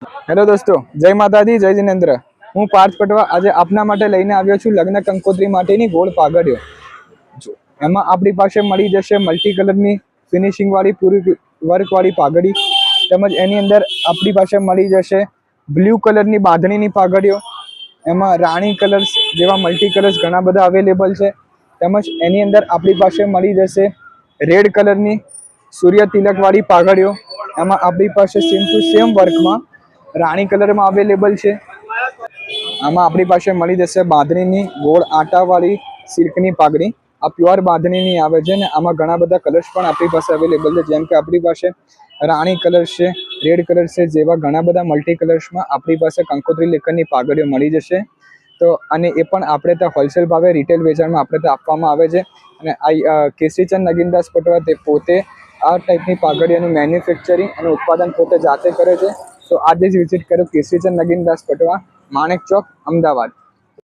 Hello દોસ્તો, જય માતાજી, જય જિનેન્દ્ર। હું પાર્થ પટવા આજે આપના માટે લઈને આવ્યો છું લગ્ન કંકોત્રી માટેની ગોળ પાઘડીઓ। જો એમાં આપણી પાસે મળી જશે મલ્ટી કલરની ફિનિશિંગ વાળી પૂરી વર્ક વાળી પાઘડી, તેમજ એની અંદર આપણી પાસે મળી જશે બ્લુ કલરની બાંધણીની પાઘડીઓ। એમાં રાણી કલર્સ જેવા મલ્ટી કલર્સ ઘણા બધા અવેલેબલ છે। તેમજ એની અંદર આપણી પાસે મળી જશે રેડ કલરની સૂર્ય તિલક વાળી પાઘડીઓ। એમાં આપણી પાસે સેમ ટુ સેમ વર્કમાં રાણી કલરમાં અવેલેબલ છે। આમાં આપણી પાસે મળી જશે બાંધણીની ગોળ આટાવાળી સિલ્કની પાઘડી। આ પ્યોર બાંધણીની આવે છે ને આમાં ઘણા બધા કલર્સ પણ આપણી પાસે અવેલેબલ છે, જેમ કે આપણી પાસે રાણી કલર્સ છે, રેડ કલર્સ છે, જેવા ઘણા બધા મલ્ટી કલર્સમાં આપણી પાસે કંકોત્રી લેકરની પાઘડીઓ મળી જશે। તો અને એ પણ આપણે ત્યાં હોલસેલ ભાવે રિટેલ વેચાણમાં આપણે ત્યાં આપવામાં આવે છે। અને આ કેસરીચંદ નગીનદાસ પટવા તે પોતે આ ટાઈપની પાઘડીઓનું મેન્યુફેક્ચરિંગ અને ઉત્પાદન પોતે જાતે કરે છે। તો આજે જ વિઝિટ કરો કેસરીચંદ નગીનદાસ પટવા, માણેક ચોક, અમદાવાદ।